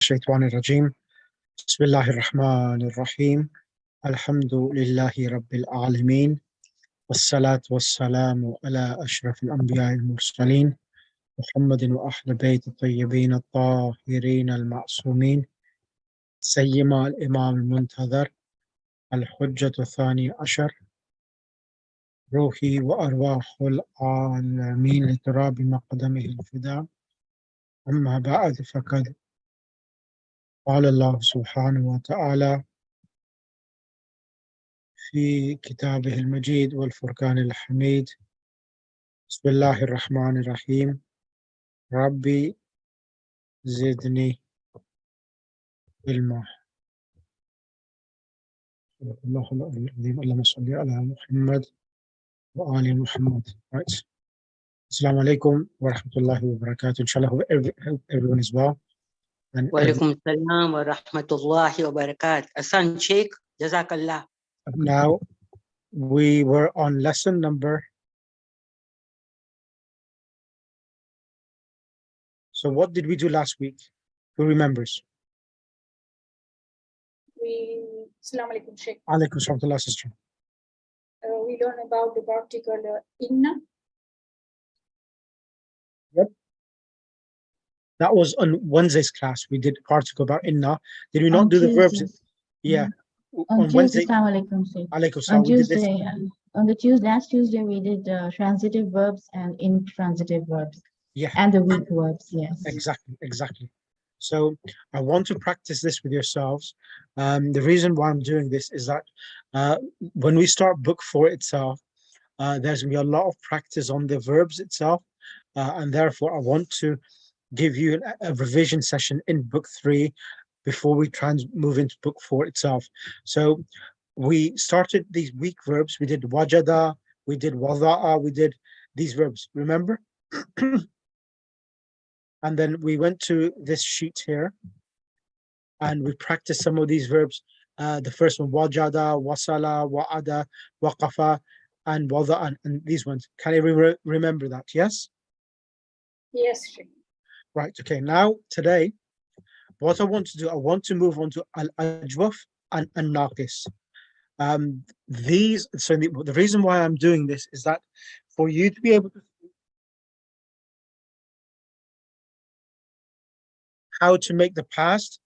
الشيطان الرجيم بسم الله الرحمن الرحيم الحمد لله رب العالمين والصلاة والسلام على أشرف الأنبياء المرسلين محمد وأهل بيت الطيبين الطاهرين المعصومين سيما الإمام المنتظر الحجة الثاني عشر روحي وأرواح العالمين لتراب مقدمه الفداء أما بعد فقد قال الله سبحانه وتعالى في كتابه المجيد والفرقان الحميد بسم الله الرحمن الرحيم ربي زدني علما الله العظيم اللهم صل على محمد وآل محمد. Right. Assalamu alaikum wa rahmatullahi wa barakatuh. Inshallah, hope everyone is well. And Wa alaikum salam wa rahmatullahi wa barakatuh. Asan Sheikh, Jazakallah. now we were on lesson number. So what did we do last week? Who remembers? Assalamu alaikum, Sheikh. Alaikum salam, sister. We learn about the particle inna. Yep. That was on Wednesday's class. We did particle about inna. Did we not on do the verbs? Tuesdays. Yeah. On Wednesday. Tuesday, Assalamu alaikum, Sheikh. Alaikum salam. On Tuesday, on the Tuesday, last Tuesday, we did transitive verbs and intransitive verbs. Yeah. And the weak verbs, yes. Exactly. So I want to practice this with yourselves. The reason why I'm doing this is that when we start book 4 itself, there's going to be a lot of practice on the verbs itself. And therefore, I want to give you a revision session in book 3 before we move into book 4 itself. So we started these weak verbs. We did wajada, we did wada'a, we did these verbs, remember? And then we went to this sheet here and we practiced some of these verbs. The first one, wajada, wasala, wa'ada, waqafa, and wada'an, and these ones. Can you remember that? Yes? Yes, Sheikh. Right, okay. Now, today, what I want to do, I want to move on to al-ajwaf and al-naqis. So the reason why I'm doing this is that for you to be able to how to make the past,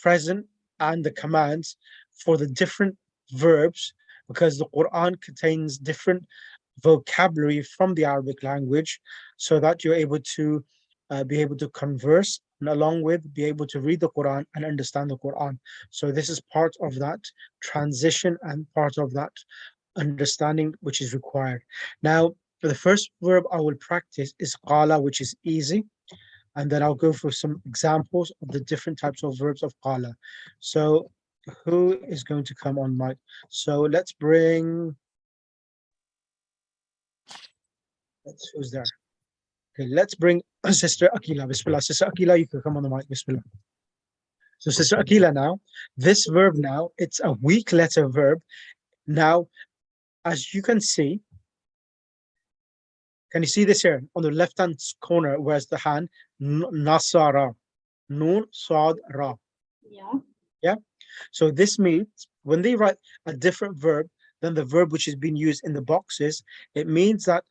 present, and the commands for the different verbs, because the Quran contains different vocabulary from the Arabic language, so that you're able to be able to converse, and along with be able to read the Quran and understand the Quran. So this is part of that transition and part of that understanding which is required. Now, for the first verb I will practice is qala, which is easy. And then I'll go through some examples of the different types of verbs of qala. So who is going to come on mic? So let's bring, who's there? Okay, let's bring Sister Akila. Bismillah. Sister Akila, you can come on the mic. Bismillah. So Sister Akila now, this verb now, it's a weak letter verb. Now, as you can see, can you see this here on the left-hand corner? Where's the hand? Nasara. Nun, sad, ra. Yeah. So this means when they write a different verb than the verb which is being used in the boxes, it means that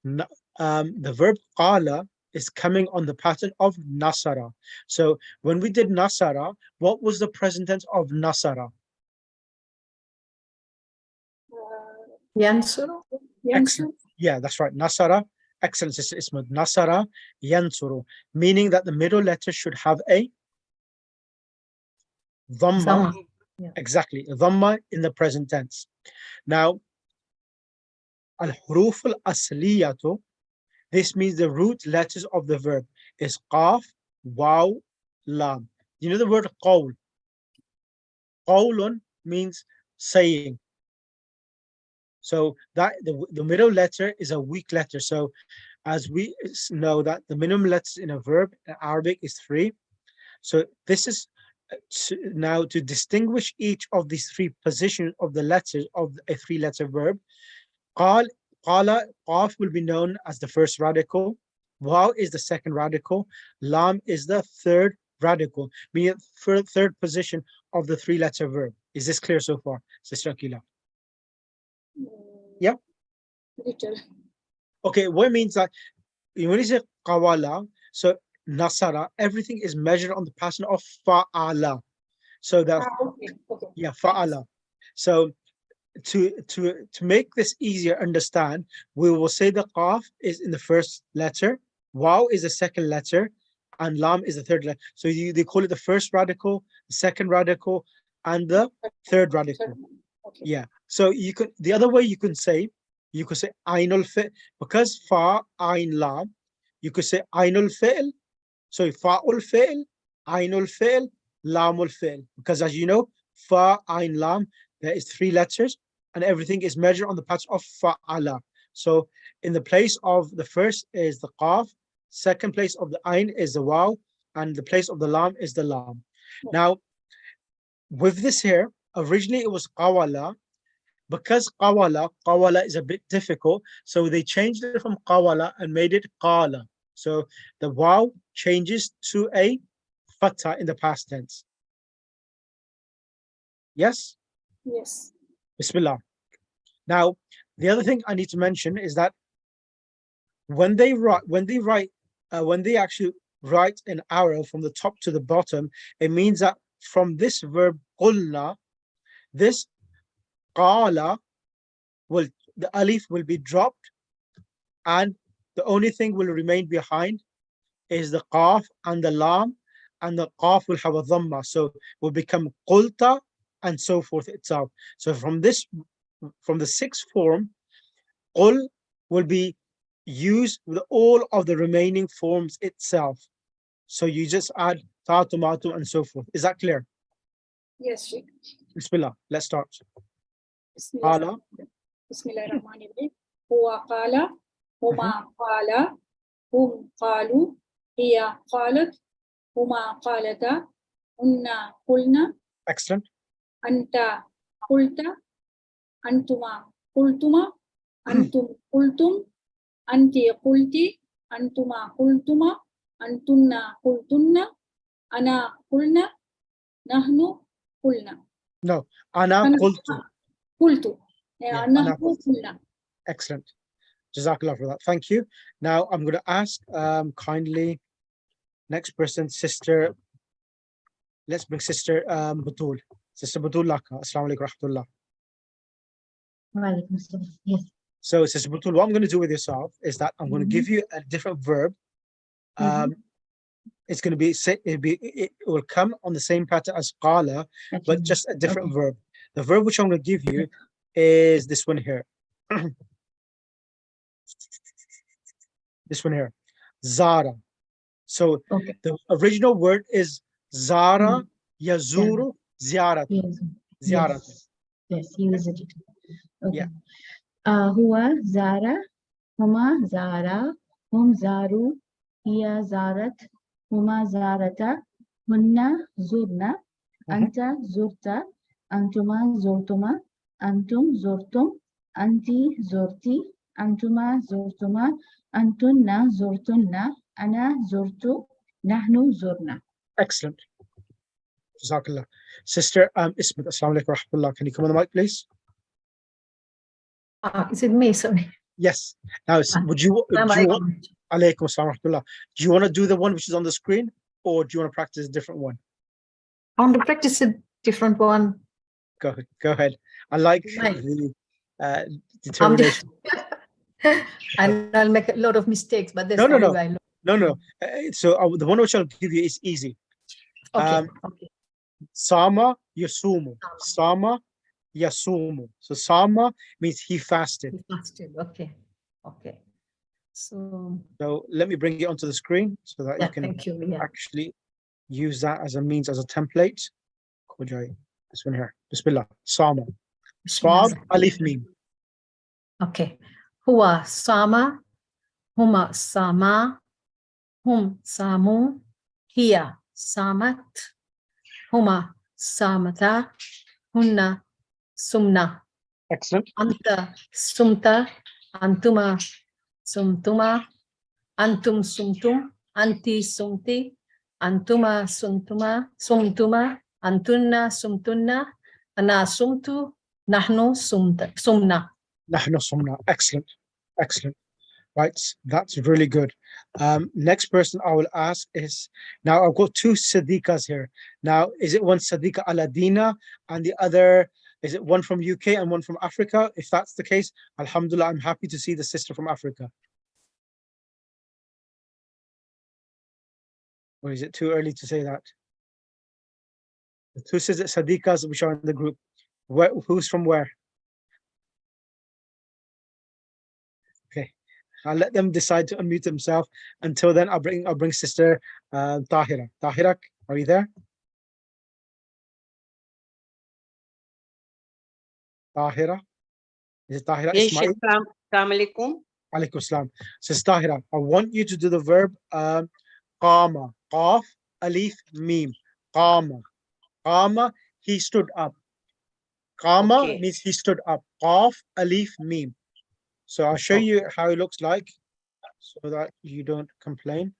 the verb qala is coming on the pattern of nasara. So when we did nasara, what was the present tense of nasara? Yansuru. Excellent. Yeah, that's right. Nasara. Excellent. It's nasara yansuru, meaning that the middle letter should have a dhamma. Yeah. Exactly, a dhamma in the present tense. Now, al-huruf al-asliyatu, this means the root letters of the verb is qaf, waw, lam. You know the word qawl? Qawlun means saying. So that the middle letter is a weak letter. So as we know that the minimum letters in a verb in Arabic is 3. So this is now to distinguish each of these 3 positions of the letters of a 3-letter verb. Qala, qaf will be known as the first radical. Waw is the second radical. Lam is the third radical, meaning third position of the three-letter verb. Is this clear so far, Sister Akila? Yeah. Little. Okay, what it means that when you say qawala, so nasara, everything is measured on the pattern of fa'ala. So that Okay. Okay. yeah, fa'ala. So to make this easier understand, we will say the qaf is in the first letter, waw is the second letter, and lam is the third letter. So they call it the first radical, the second radical, and the third radical. Okay. Yeah. So the other way you could say ainul fi'l, because fa ain lam, you could say ainul fi'l, so fa'ul fi'l, ainul fi'l, lamul fi'l, because as you know, fa ain lam, there is three letters and everything is measured on the pattern of fa'ala. So in the place of the first is the qaf, second place of the ain is the waw, and the place of the lam is the lam. Now, with this here, originally it was qawala. Because qawala is a bit difficult, so they changed it from qawala and made it qala. So the waw changes to a fatha in the past tense. Yes? Yes. Bismillah. Now, the other thing I need to mention is that when they actually write an arrow from the top to the bottom, it means that from this verb qulna, this qala the alif will be dropped, and the only thing will remain behind is the qaf and the lam, and the qaf will have a dhamma, so will become qulta and so forth itself. So from the sixth form, qul will be used with all of the remaining forms itself. So you just add ta, tomato, and so forth. Is that clear? Yes, Sheikh. Bismillah. Let's start. Bismillah. Bismillahirrahmanirrahim. Huwa qala, huma qala, hum qalu, hiya qalat, huma qalata, unna qulna, Excellent. anta qulta, antuma qultuma, antum qultum, anti qulti, antuma qultuma, antunna qultunna, ana qulna, nahnu qulna. No, ana Ana qultu. qultu. Yeah, Nahnu ana qultu. qulna. Excellent. Jazakallah for that. Thank you. Now I'm going to ask kindly next person, sister. Let's bring Sister Butul. Sister Butul Laka. Assalamu alaikum rahmatullah. Walaikum salam. Yes. So, Sister Butul, what I'm going to do with yourself is that I'm going to give you a different verb. It's going to be, it will come on the same pattern as qala, but just a different verb. The verb which I'm going to give you is this one here. This one here, Zara. So the original word is Zara, Yazuru, Ziyarat. Ziyarat. Yes, he visited. Okay. Yeah. Huwa Zara, Huma Zara, Hum Zaru, Hiya Zarat, Huma Zarata, Hunna Zurna, Anta Zurta, Antuma Zurtuma, Antum Zurtum, Anti Zurti, Antuma Zurtuma, Antunna Zurtunna, Ana Zurtu, Nahnu Zurna. Excellent. Jazakallah. Sister Ismat, assalamu alaikum rahmatullah. Can you come on the mic, please? Is it me? Sorry. Yes. Now, would you alaikum assalam rahmatullah. Do you want to do the one which is on the screen, or do you want to practice a different one? I want to practice a different one. Go ahead. I like the determination. And I'll make a lot of mistakes, but that's No. So the one which I'll give you is easy. Okay. Sama yasumu. Sama yasumu. So sama means he fasted. He fasted. Okay. So let me bring it onto the screen so that you can actually use that as a template. This one here. Bismillah. Sama. Swab alif mim. Okay. Huwa sama, huma sama, hum samu, hiya samat, huma samata, hunna sumna. Excellent. Anta sumta, antuma sumtuma, antum sumtum, anti sumti, Antuma sumtuma, sumtuma, antunna sumtunna, ana sumtu, nahnu sumna. نحن صمنا. Excellent. Excellent. Right. That's really good. Next person I will ask is, now I've got two Sadiqas here. Now, is it one Sadiqa Aladina and the other, is it one from UK and one from Africa? If that's the case, Alhamdulillah, I'm happy to see the sister from Africa. Or is it too early to say that? The two Sadiqas which are in the group. Who's from where? Okay, I'll let them decide to unmute themselves. Until then, I'll bring sister Tahira. Tahira, are you there? Tahira? Is it Tahira Yes, Ismail? Sheikh. Assalamu alaikum. Alaikum salam. Sister Tahira, I want you to do the verb qama. Qaf, alif, mim. Qama. Qama, he stood up. Qama Okay. means he stood up. Qaf, alif, mim. So I'll show you how it looks like so that you don't complain.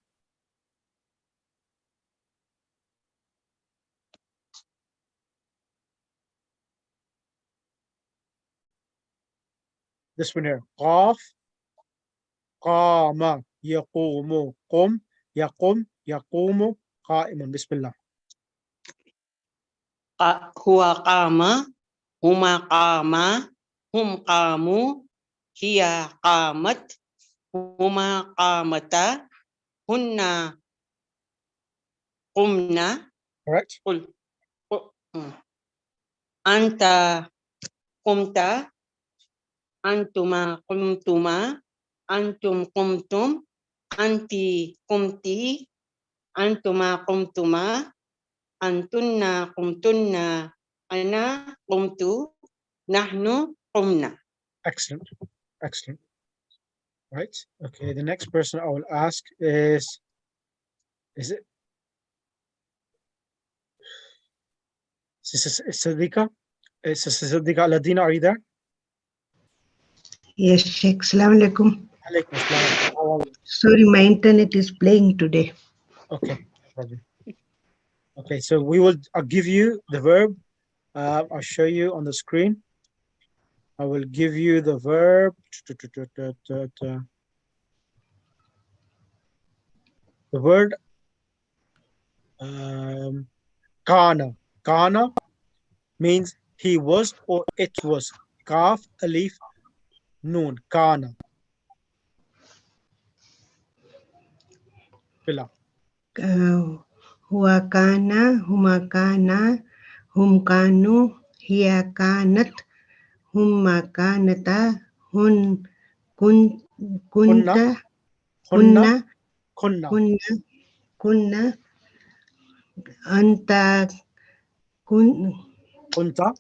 This one here. Qaf, qama, yaqumu, qum, yaqum, yaqumu, qa'imun. Bismillah. Huwa qama, huma qama, hum qamu, hiya qamat, huma qamata, hunna qumna. Correct? Anta qumta, antuma qumtuma, antum qumtum, anti qumti, antuma qumtuma, antunna qumtunna, ana qumtu, nahnu qumna. Excellent. Excellent. Right. Okay. The next person I will ask is it Sadiqa? Is Sadiqa Aladina? Are you there? Yes, Sheikh. Assalamu alaikum. Alaikum salam. How are you? Sorry, my internet is playing today. Okay. No problem. Okay. So I'll give you the verb. I'll show you on the screen. I will give you the verb. The word kana. Kana means he was or it was. Kaf, alif, noon. Kana. Bila. Huwa kana, huma kana, hum kanu, hiya kanat, humma kanata, kunta, Kunna. kunna, Kunna. kunna, anta, Kunta.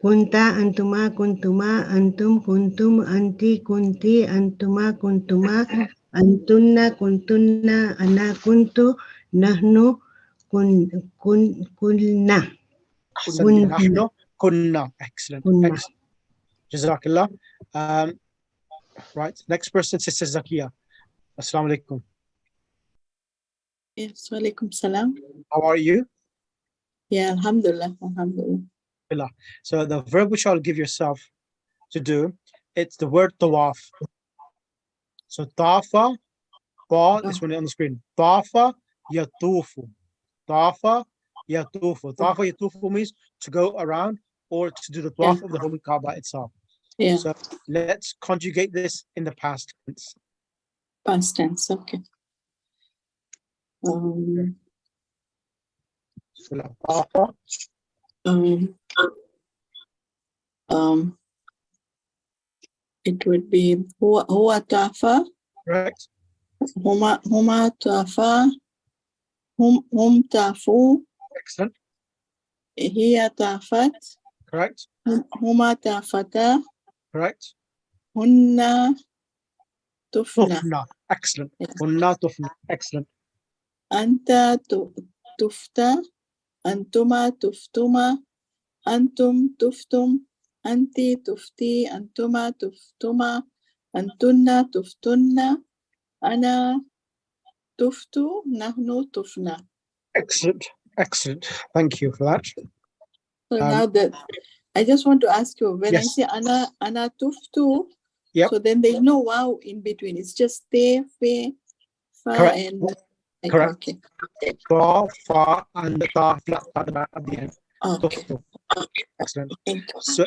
kunta, antuma, kuntuma, antum, kuntum, anti, kunti, antuma, kuntuma, antunna, kuntunna, ana, kuntu, nahnu, kunna. Ahsan. Nahnu kunna. Excellent. Kunna. Excellent. Jazakallah. Right. Next person, Sister Zakia. Assalamu alaikum. Yes, walaikum salam. How are you? Yeah, alhamdulillah, alhamdulillah. So the verb which I'll give yourself to do, it's the word tawaf. So tafa, this one on the screen. Tafa yatufu. Tafa yatufu. Tafa yatufu means to go around or to do the tawaf of the Holy Kaaba itself. Yeah, So let's conjugate this in the past tense. past tense, okay. Tafa, it would be huwa tafa, correct? huma tafa, hum tafu, Excellent. hiya tafat, Correct. huma tafata, Correct. hunna tufna, Tufna. Excellent. Yes. Hunna tufna. Excellent. anta tufta, antuma tuftuma, antum tuftum, anti tufti, antuma tuftuma, antunna tuftunna, ana tuftu, nahnu tufna. Excellent. Excellent. Thank you for that. So Um, now that I just want to ask you, when I yes. say ana tuftu, Yep. so then there's no wow in between. It's just te, fe, fa, Correct. and like, Correct. okay. Fa, fa, and the ta flat at the end. Okay. Tuftu. Excellent. Thank you. So,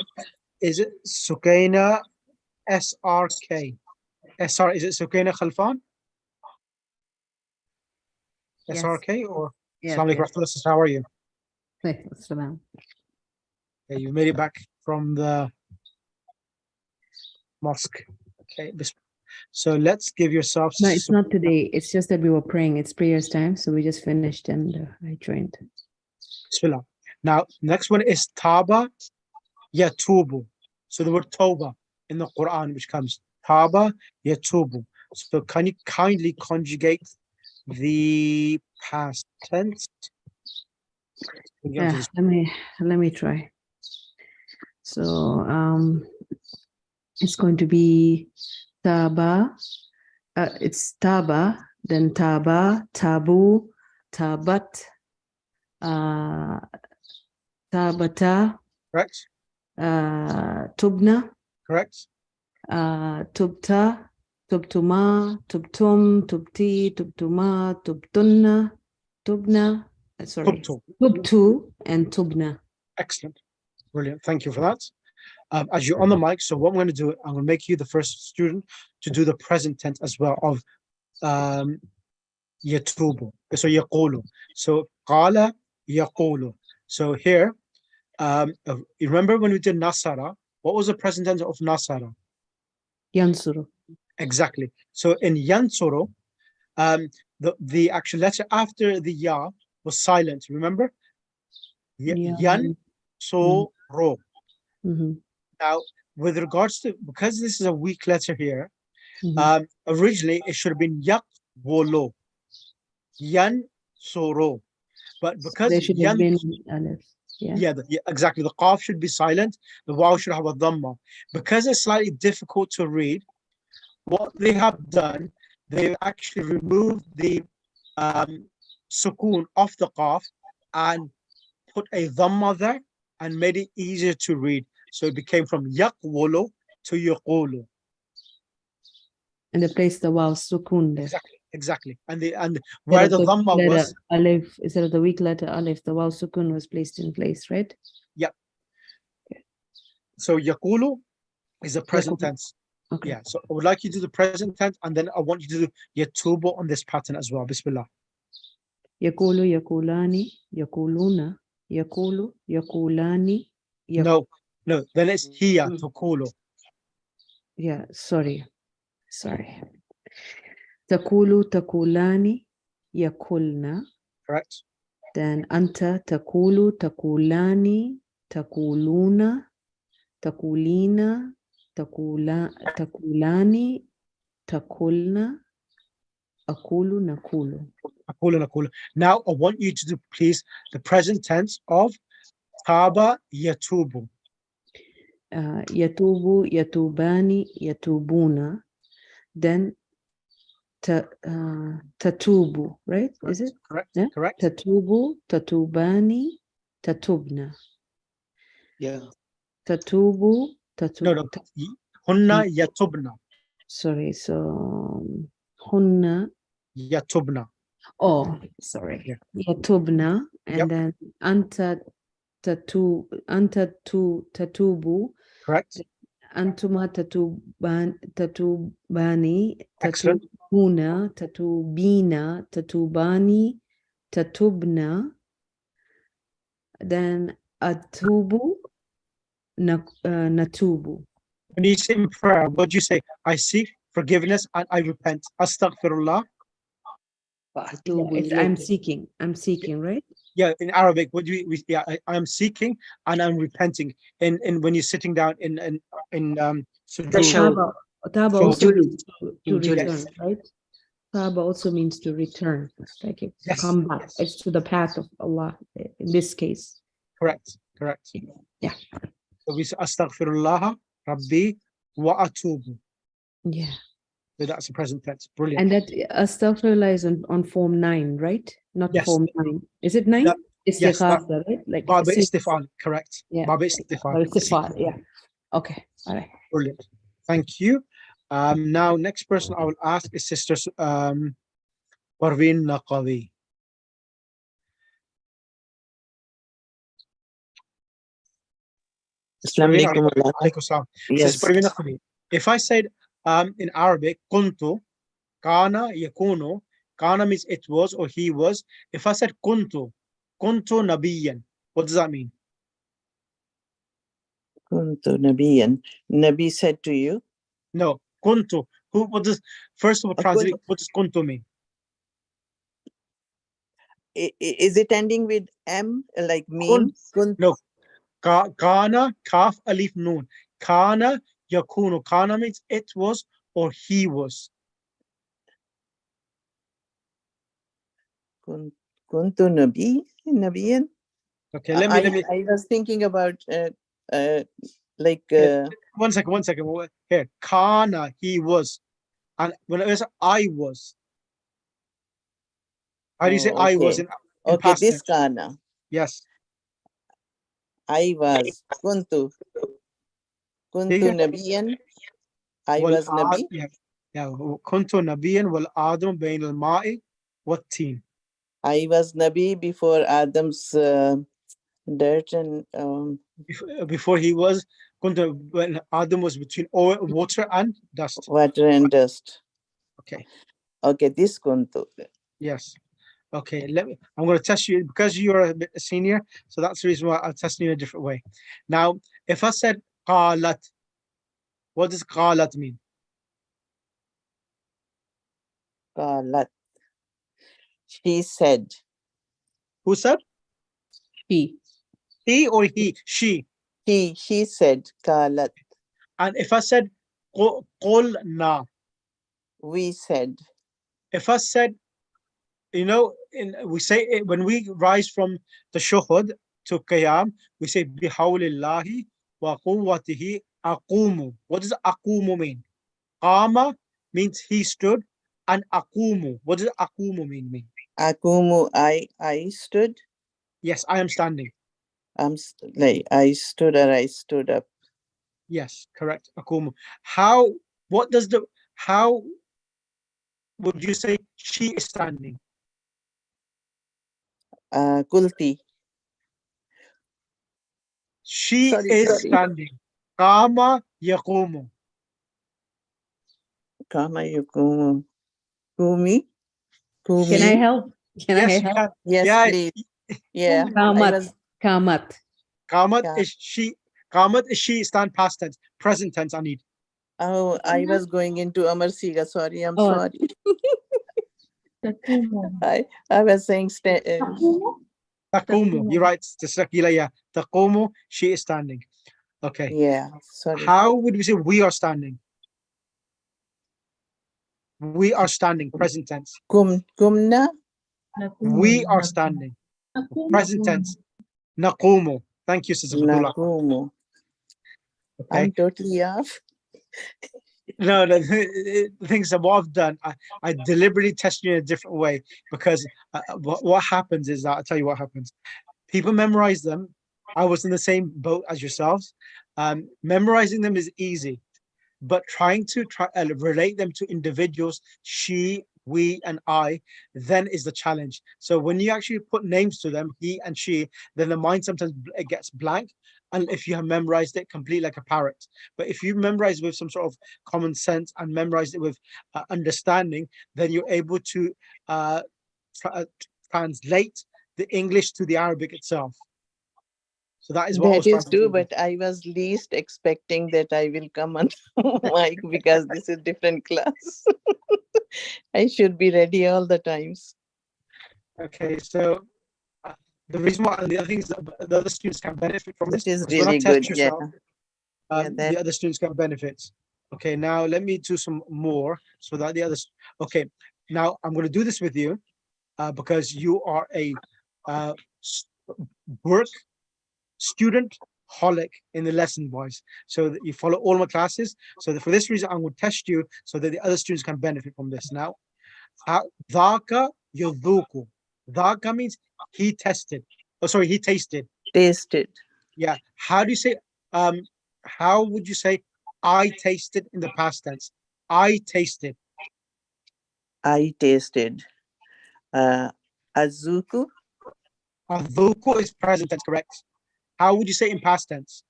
is it Sukaina SRK? Sorry, is it Sukaina Khalfan? Yes. SRK or Yes, Assalamu alaikum yes. warahmatullahi, how are you? Salam. Okay, you made it back from the mosque. Okay, so let's give yourselves. No, it's not today. It's just that we were praying. It's prayers time, so we just finished and I joined. Bismillah. Now, next one is Taba Yatubu. So the word Toba in the Quran, which comes Taba Yatubu. So can you kindly conjugate the past tense? Yeah, let me try. So it's going to be Taba. It's Taba, then Taba, Tabu, Tabat, Tabata, Correct? Tubna, Correct? Tubta, Tubtuma, Tubtum, Tubti, Tubtuma, Tubtunna, Tubna, sorry, Tubtu. Tubtu and Tubna. Excellent. Brilliant. Thank you for that. As you're on the mic, so what I'm going to do, I'm going to make you the first student to do the present tense as well of yatubu. So yaqulu. So qala yaqulu. So here, you remember when we did nasara, what was the present tense of nasara? Yansuru. Exactly. So in yansuru, the actual letter after the ya was silent. Remember? Yan so ro. Now, with regards to, because this is a weak letter here, originally it should have been yak wolo, yan soro, but because there should have been alif. Yeah, exactly. The qaf should be silent. The waw should have a dhamma. Because it's slightly difficult to read, what they have done, they've actually removed the sukoon off the qaf and put a dhamma there and made it easier to read. So it became from yaqwulu to yaqulu. And they placed the waw sukun there. Exactly. And where the dhamma was alif, instead of the weak letter alif, the waw sukun was placed in place, right? Yeah. Okay. So yaqulu is the present tense. Okay. Yeah. So I would like you to do the present tense, and then I want you to do yatubu on this pattern as well. Bismillah. Yaqulu, yaqulani, yaquluna, yaqulu, yaqulani. No. Then it's hiya taqulu. Yeah. Sorry. Taqulu, taqulani, yaqulna. Correct. Then anta taqulu, taqulani, taquluna, taqulina, taqulani, taqulna, aqulu, naqulu. Aqulu. Now I want you to do, please, the present tense of taba yatubu. Yatubu, yatubani, yatubuna. Then tatubu, right? Is it? Correct. Yeah? Correct. Tatubu, tatubani, tatubna. Yeah. Tatubu, No. Hunna yatubna. Sorry, so hunna. Yatubna. Oh, sorry. Yeah. Yatubna, and then anta tatubu. Correct. Antuma tatubani, Excellent. tatubuna, tatubina, tatubani, tatubna. Then atubu, natubu. When you say in prayer, what do you say? I seek forgiveness and I repent. Astaghfirullah. I'm seeking, right? Yeah, in Arabic, what do we I'm seeking and I'm repenting. In when you're sitting down in Tashahhud. Taba also means to Julus. return, right? Taba also means to return, like it come back. Yes. It's to the path of Allah in this case. Correct. Yeah. So we say Astaghfirullah Rabbi wa atubu. Yeah. That's the present tense. Brilliant. And that astaghfirullah is on form 9, right? Not Yes. form 9. Is it 9? That- yes, that- Istighatha, right? Like Baba Istifal, correct. Yeah. Baba Istifal. Or istifal, yeah. Okay, all right. Brilliant. Thank you. Now, next person I will ask is Sister Parveen Naqavi. Assalamu alaikum wa Alaikum salam. Yes. Sister Parveen Naqavi. If I said in Arabic, kuntu, kana, yakunu, kana means it was or he was. If I said kuntu nabiyan, what does that mean? Kuntu Nabiyan. Nabi said to you. No, kuntu. What does, first of all, translate, what does kuntu mean? Is it ending with M, like mean? No. Kana, kaf, alif, noon. Kana, yakunu. Kana means it was or he was. Kuntu Nabiyan. Okay, let me. I was thinking about One second. Here, kana, he was, and when it was I was. How do you say I was in okay, past this tense? kana. Yes. I was kuntu Nabiyan. I was Nabi. Yeah. Kuntu nabiyan wal adam bain al ma'i wat teen. I was Nabi before Adam's dirt and before he was when Adam was between water and dust. Water and dust. Okay. Okay, this kuntu. Yes. Okay. I'm going to test you because you're a bit senior, so that's the reason why I'll test you in a different way. Now, if I said qalat, what does qalat mean? Qalat. She said. Who said? He. He or he? She. She said qalat. And if I said qulna, we said. If I said, we say it when we rise from the shuhud to qiyam, we say bihawlillahi wa quwwatihi aqumu. What does aqumu mean? Qama means he stood, and aqumu. What does aqumu mean? Aqumu, I stood. Yes, I am standing. I stood or I stood up. Yes, correct. Aqumu. How would you say she is standing? Kulti. She is standing. Qama yaqumu. Qama yaqumu. Kumi. Can I help? Can I help? Yes, please. Yeah. Qamat. Qamat is she stand past tense. Present tense I need. Oh, I was going into Amar Siga. Sorry, I'm sorry. I was saying Taqumu. You're right. Sakila, yeah. Taqumu, she is standing. Okay. Yeah, sorry. How would we say we are standing? We are standing, present tense. Kumna. We are standing. Present tense. Naqumu. Thank you, Sister Abdullah. Naqumu. Okay. I'm totally off. No, the things that what I've done, I deliberately test you in a different way because what happens is that I'll tell you what happens. People memorize them. I was in the same boat as yourselves. Memorizing them is easy, but trying to relate them to individuals, she, we, and I, then is the challenge. So when you actually put names to them, he and she, then the mind sometimes it gets blank. And if you have memorized it complete like a parrot, but if you memorize with some sort of common sense and memorize it with understanding, then you're able to translate the English to the Arabic itself. So that is what that I was trying is to true, do. but I was least expecting that I will come on mic because this is different class. I should be ready all the times. Okay, so the reason why the other things that the other students can benefit from this is is when I really test good. yourself, The other students can benefit. Okay, now let me do some more so that the others. Okay, now I'm going to do this with you because you are a work student holic in the lesson, boys, so that you follow all my classes. So that for this reason, I'm going to test you so that the other students can benefit from this. Now, dhaka yudhuku. Dhaka means he tested. Oh, sorry, he tasted. Tasted. Yeah. How do you say? How would you say I tasted in the past tense? I tasted. I tasted. Azuku. Adhuku is present tense, correct? How would you say in past tense?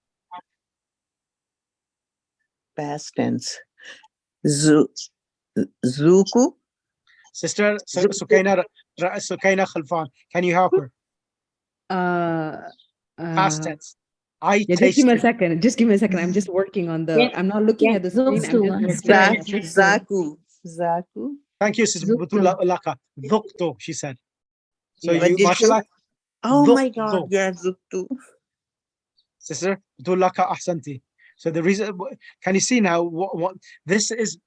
Past tense. Zuku. Sister Sukaina Khalfan, can you help her? Past tense. I Yeah, just give me a tasted. second. Just give me a second. I'm just working on the. Yeah. I'm not looking Yeah, at the screen. I'm Zuktu. just working. Zaku. Zaku. Thank you, Sister Butullah Ulaka. Dhuktu, she said. So Yeah. What you, did you? mashallah, Oh my God. dhuktu. Yeah, Zuktu. Sister Butulaka Ahsanti. So the reason, can you see now what this is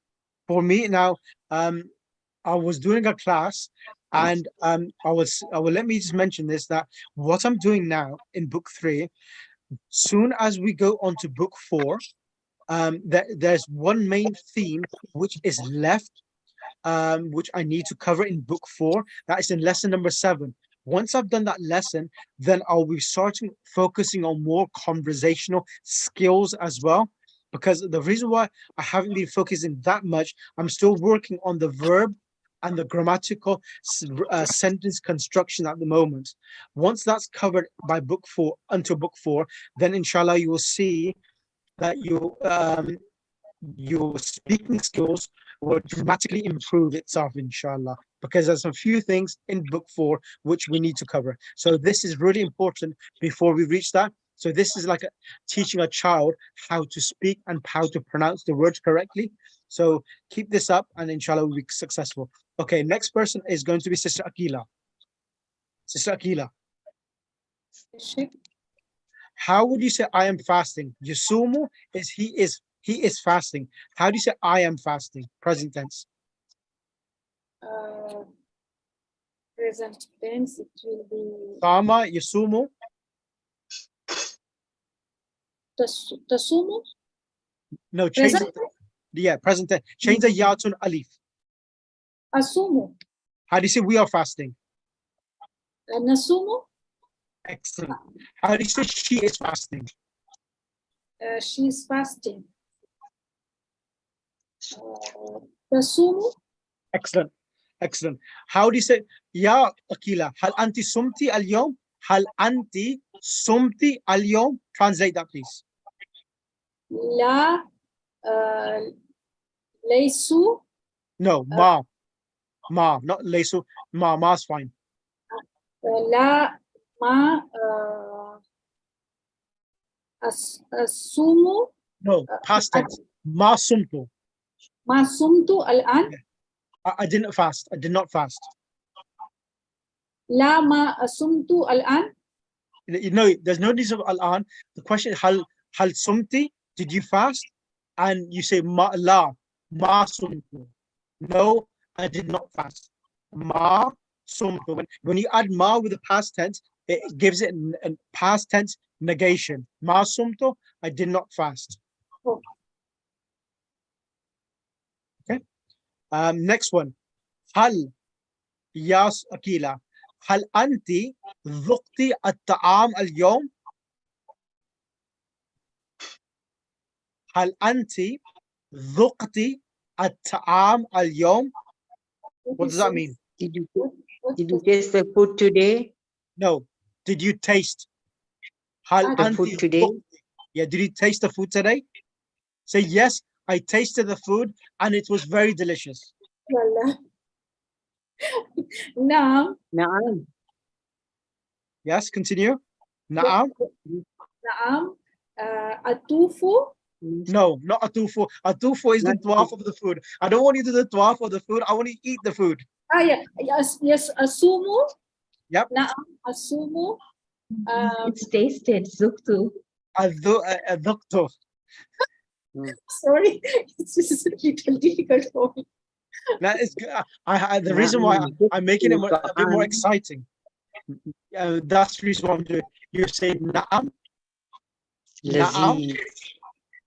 for me now? I was doing a class, and let me just mention this, that what I'm doing now in book 3, soon as we go on to book 4, there's one main theme which is left, which I need to cover in book 4. That is in lesson number 7. Once I've done that lesson, then I'll be starting focusing on more conversational skills as well. Because the reason why I haven't been focusing that much, I'm still working on the verb and the grammatical sentence construction at the moment. Once that's covered by book 4, until book 4, then inshallah you will see that your speaking skills will dramatically improve itself, inshallah, because there's a few things in book 4 which we need to cover. So this is really important before we reach that. So this is like teaching a child how to speak and how to pronounce the words correctly. So keep this up and inshallah we'll be successful. Okay, next person is going to be Sister Akila. Sister Akila, how would you say I am fasting? Yusumu is he is fasting. How do you say I am fasting? Present tense. Present tense, it will be Sama yusumu. tasumu. No, change Present it. Present tense. Change the ya to an alif. asumu. How do you say we are fasting? Nasumu. Excellent. How do you say she is fasting? She is fasting. Tasumu. Excellent. Excellent. How do you say ya Akila? Hal anti sumti al yom? Hal anti sumti al yom? Translate that, please. La laysu. No, not lesu. Ma's fine. La ma asumu. No, past tense. Ma sumtu. Ma sumtu al-an. I didn't fast. I did not fast. La ma asumtu al-an. You know, there's no need of al-an. The question is hal sumti, did you fast? And you say ma sumtu. No, I did not fast. Ma sumtu. When you add ma with the past tense, it gives it a past tense negation. Ma sumtu, I did not fast. Oh. Okay. Next one. Hal yas Akila. هل أنت ذقتي الطعام اليوم؟ هل أنت ذقتي الطعام اليوم? What does that mean? Did you taste the food today? No. Did you taste? هل The أنت food today? ذقتي? Yeah, did you taste the food today? Say yes, I tasted the food and it was very delicious. Wallah. Naam. Naam. Yes, continue. Naam. Naam. Atufu. No, not atufu. Atufu is the dwarf of the food. I don't want you to do the dwarf of the food. I want you to eat the food. Yeah. Yes, asumu. Yep. Naam. Asumu. It's tasted, Zuktu. Aduktu. Sorry, it's just a little difficult for me. That is good. The reason why I'm making it a bit more exciting. That's the reason why I'm doing. You're saying na'am. Na'am. Laziz.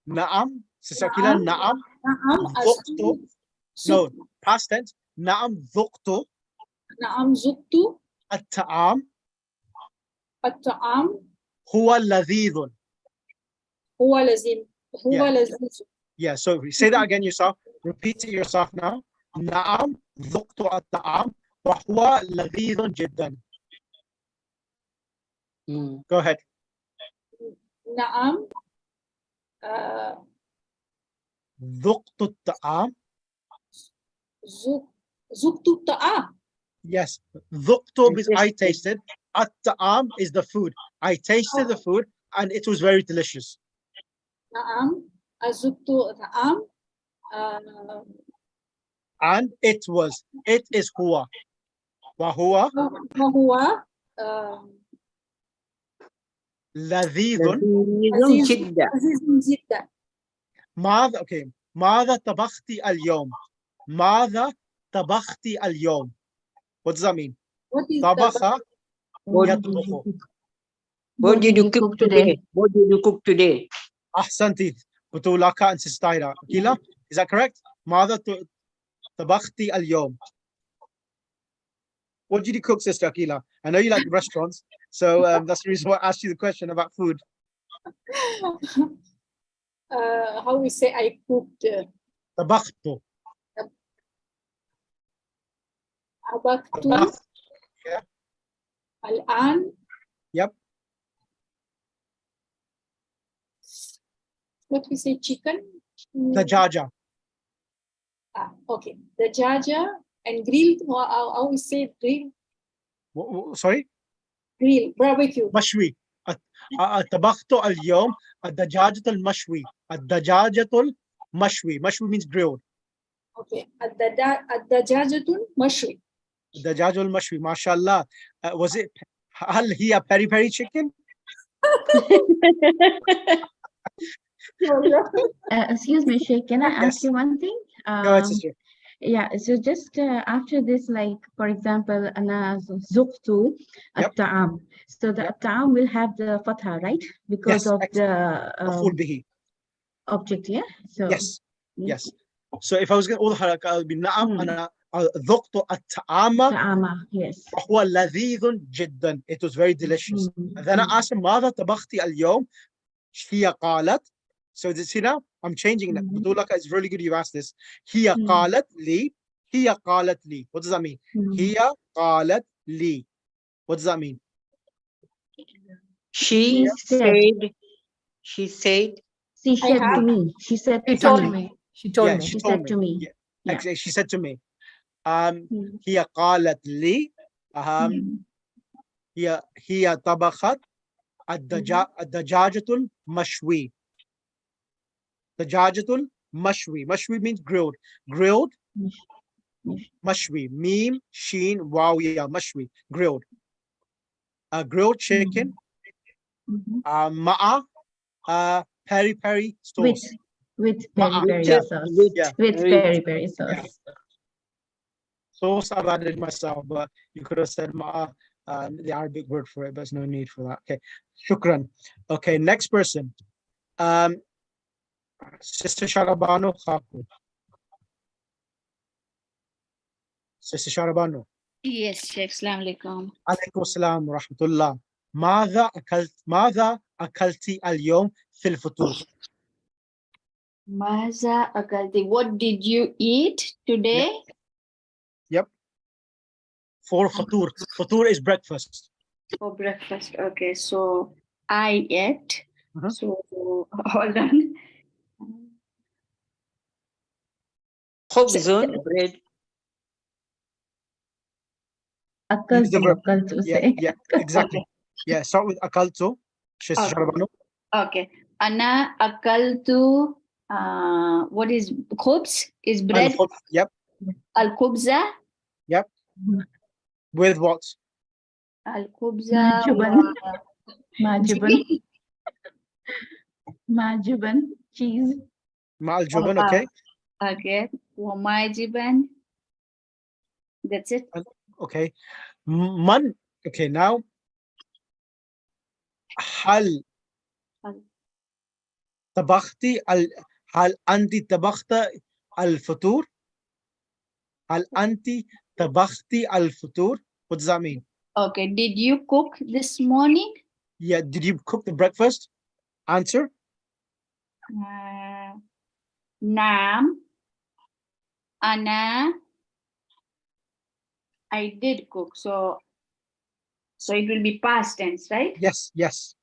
Na'am. Sister Akila, na'am. نعم ذقت. No, past tense. نعم ذقت نعم ذقت الطعام الطعام هو لذيذ. هو لذيذ هو Yeah. لذيذ. Yeah, so say that again yourself. Repeat it yourself now. نعم ذقت الطعام وهو لذيذ جدا. Go ahead. نعم ذقت الطعام. ذقت الطعام. Yes. ذقت means I tasted. الطعام is the food. I tasted the food and it was very delicious. نعم ذقت الطعام And it was. It is هو. وهو وهو لذيذ. لذيذ جدا. لذيذ جدا. ماذا okay ماذا طبخت اليوم؟ ماذا طبخت اليوم? What does that mean? What is طبخ What يطبخ. What did you cook today? What did you cook today? أحسنتي. بطولك أنت ستايرة. Akila, is that correct? ماذا طبخت اليوم? What did you cook, Sister Akila? I know you like restaurants, so that's the reason why I asked you the question about food. how we say I cooked طبخت. طبخت طبخت. Yeah. الآن. Yep. What we say chicken. دجاجة. Okay, دجاجة and grilled. How we say grill? Sorry? Grill, barbecue. مشوي. طبخت اليوم الدجاجة المشوي. الدجاجة المشوي. مشوي means grilled. Okay, الدجاجة المشوي. الدجاجة المشوي. ما شاء الله. Was it هل هي peri peri chicken? Excuse me, Sheikh, can I ask Yes. you one thing? Go ahead, sister. Yeah, so just after this, like, for example, أنا زقت الطعام. So the الطعام will have the fatha, right? Because Yes, of the مفعول به. object, yeah? So Yes, yes. So if I was going to أوضح لك بالنعم أنا ذقت الطعام طعامة, yes. وهو لذيذ جدا. It was very delicious. And then I asked him ماذا طبخت اليوم؟ هي قالت. So see now I'm changing it. بقول لك it's really good you asked this. هي قالت لي. هي قالت لي. What does that mean? هي قالت لي. What does that mean? She said. She said. She said to me. She said She to told me. me. She told Yeah, me. She said to me. Yeah. Yeah. Actually, she said to me. هي قالت لي. هي طبخت الدجاجة المشوي. دجاجة المشوي. مشوي means grilled. Grilled. مشوي. ميم شين واو يا مشوي. Grilled. Grilled chicken. مع peri peri sauce. With peri peri yeah. sauce. Yeah. With peri peri sauce. Yeah. Sauce I've added myself, but you could have said ma'a, the Arabic word for it, but there's no need for that. Okay. Shukran. Okay, next person. Sister Sharabano Khaku. Sister Sharabano. Yes, Sheikh. Assalamu alaikum. عليكم السلام ورحمة الله. ماذا أكلتي اليوم في الفطور؟ Maza akalti. What did you eat today? Yep. For فطور. فطور is breakfast. For breakfast. Okay, so I ate. So hold on. خبز bread. Use the verb. أكلت Yeah, say. yeah, exactly. Yeah, start with أكلت. Sister Sharabano. Okay. Ana akaltu. What is khubz? Is bread. Yep. Al khubza. Yep. With what? Al khubza. Majuban. Majuban. Cheese. Ma'al juban, okay. Okay. Wamajiban. That's it. Okay. Man. Okay, now. Hal. طبختي هل أنت طبخت الفطور؟ هل أنت طبختي الفطور? What does that mean? Okay. Did you cook this morning? Yeah, did you cook the breakfast? Answer. Naam. Ana. I did cook. So it will be past tense, right? Yes, yes.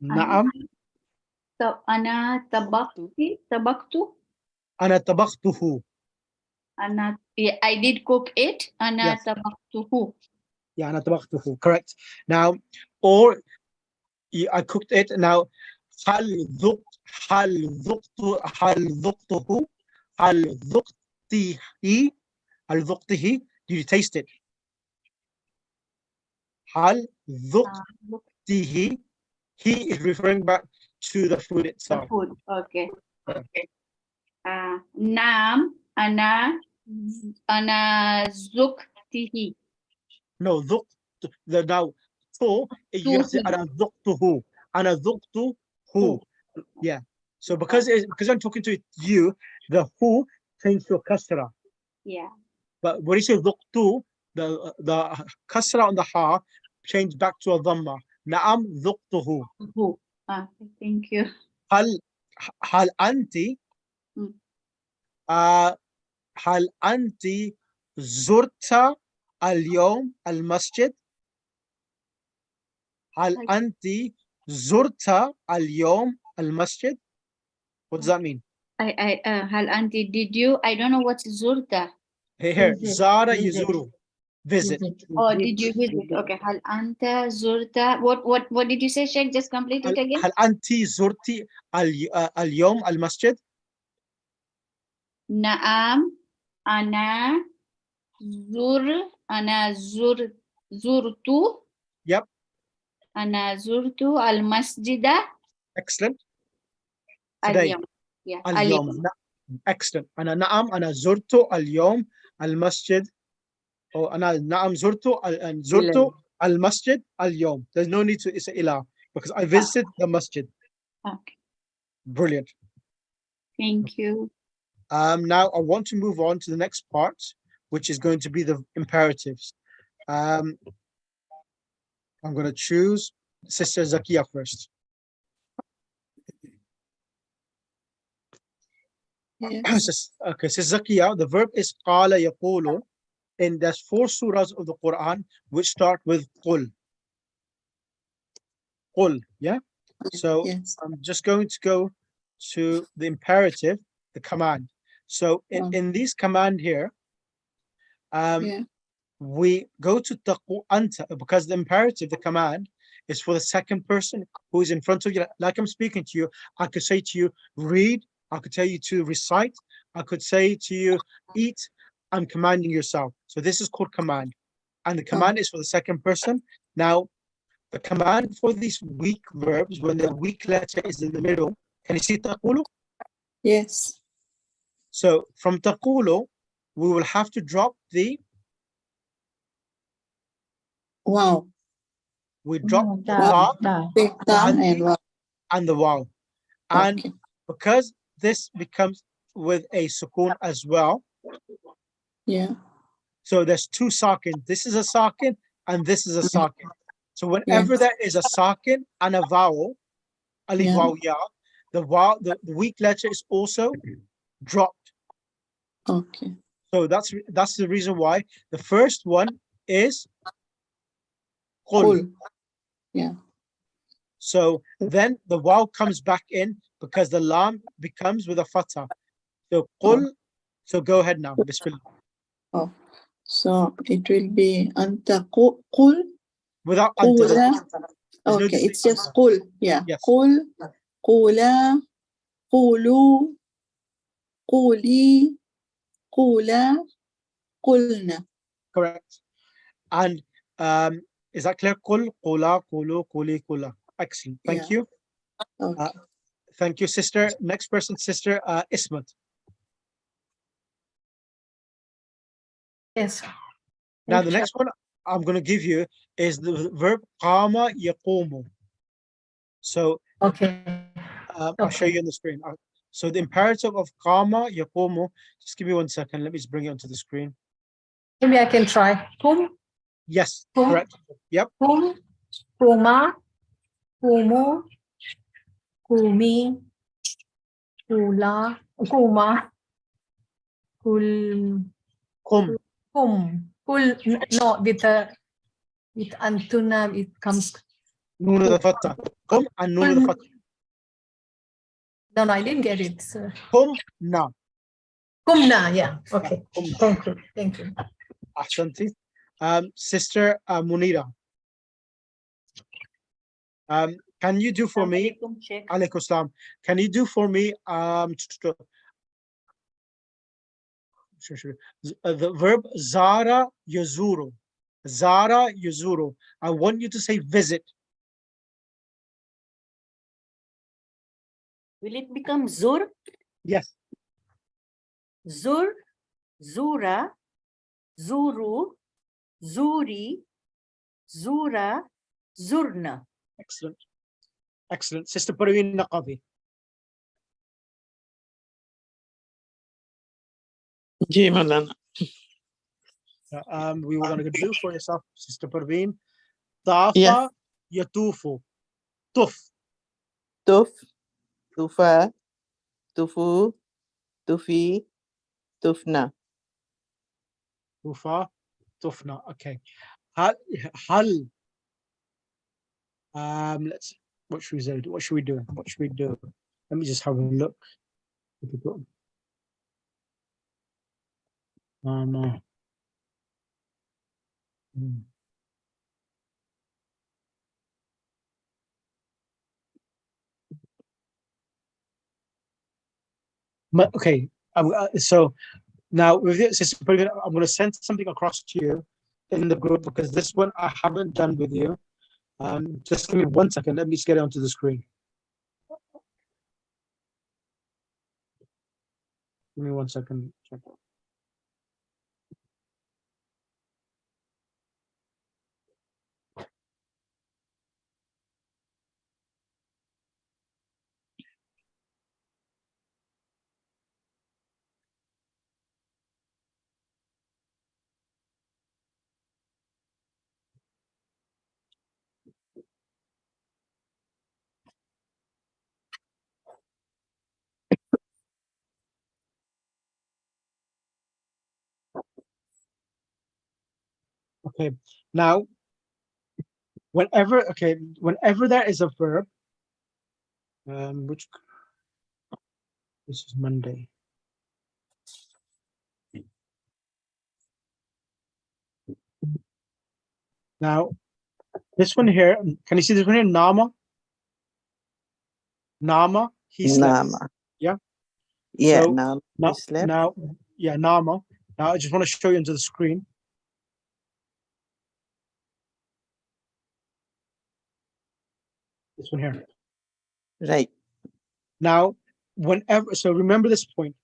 نعم. Ana tabaktu. أنا طبخته. I did cook it. Ana Yes. tabaktuhu. Yeah, أنا طبخته. Correct. Now, or I cooked it. Now, هل ذقته هل ذقته did you taste it? هل ذقته he is referring back to the food The itself. food. Okay. Okay. Naam. Ana zuktihi. No, ذقت the now to you have to say أنا ذقته. أنا ذقته. Yeah. So because I'm talking to you, the who changed to a kasra. Yeah. But when you say ذقت, the kasra on the ha changed back to a dhamma. نعم ذقته. Thank you. هل أنت هل أنت زرت اليوم المسجد؟ هل أنت زرت اليوم المسجد? What does that mean? Hal anti, did you? I don't know what's zurta. Here, Visit, زار visit. يزور. Visit. Oh, did you visit? Okay. Hal anta zurta. What did you say, Sheikh? Just complete it again. هل أنت زرتي اليوم المسجد؟ Naam. Ana zurtu. Yep. Ana zurtu al masjida. Excellent. Today. Al-yawm. Yeah. اليوم. Excellent. أنا زرت اليوم المسجد. أو نعم زرت المسجد اليوم. There's no need to say إلى because I visited the masjid. Okay. Brilliant. Thank you. Now I want to move on to the next part, which is going to be the imperatives. I'm going to choose Sister Zakia first. Yes. Okay, Sister Zakia, the verb is قال يقول, and there's 4 surahs of the Quran which start with قل. قل, yeah? So Yes. I'm just going to go to the imperative, the command. So in this command here, we go to taqu anta because the imperative, the command, is for the second person who is in front of you. Like I'm speaking to you, I could say to you, read. I could tell you to recite. I could say to you, eat. I'm commanding yourself. So this is called command. And the command is for the second person. Now, the command for these weak verbs, when the weak letter is in the middle, can you see taqulu? Yes. So from taqulu, we will have to drop the wow. We drop the Wow. ta Wow. and the wow. And Okay. because this becomes with a sukoon as well. Yeah. So there's 2 sakin. This is a sakin and this is a sakin. So whenever there is a sakin and a vowel, alif waw ya, the weak letter is also dropped. Okay. So that's the reason why the first one is qul. Yeah. So then the waw comes back in because the lam becomes with a fatha. So qul. So go ahead now. Bismillah. Oh, so it will be anta qul. Without qula. No Okay, it's just qul. Yeah. Yes. Qul, qula, qulu, quli, qula, qulna. Correct. And is that clear? Qul, qula, qulu, quli, qula. Excellent. Thank you. Okay. Thank you, sister. Next person, sister Ismat. Yes. Now the next one I'm going to give you is the verb qama yaqumu. So Okay. I'll show you on the screen. So the imperative of qama yaqumu, just give me 1 second. Let me just bring it onto the screen. Maybe I can try. Kum, Yes, kum, correct. Yep. kum, kuma, kumu, kumi, kula, kuma, kul, Qum. kul. No, with antuna it comes. Noon of the fatah. Qum and noon of the fatah. No, I didn't get it, sir. Qumna. Kumna, yeah. Okay. Qumna. Thank you. Thank you. Ahsanti. Sister Munira. Can you do for me? Alaikum salam. Can you do for me the verb zara yazuru? Zara yazuru. I want you to say visit. Will it become zur? Yes. Zur, zura, zuru, zuri, zura, zurna. Excellent. Excellent. Sister Parveen Naqavi. Ji Maulana. We were going to do for yourself, Sister Parveen. Tafa Yes. yatufu. Tuf. Tuf, tufa, tufu, tufi, tufna. Tufa. Tufna. Okay. Hal. Let's. What should we say? What should we do? What should we do? Let me just have a look. Okay. So now with this, Sister Parveen, I'm going to send something across to you in the group because this one I haven't done with you. Just give me 1 second. Let me just get it onto the screen. Give me 1 second. Okay. Now, whenever there is a verb, which this is Monday. Now, this one here, can you see this one here? Nama. Nama, he slept. Nama. Yeah. Yeah, So Nama. He slept. now, yeah, Nama. Now I just want to show you onto the screen. This one here. Right. Now, whenever, so remember this point.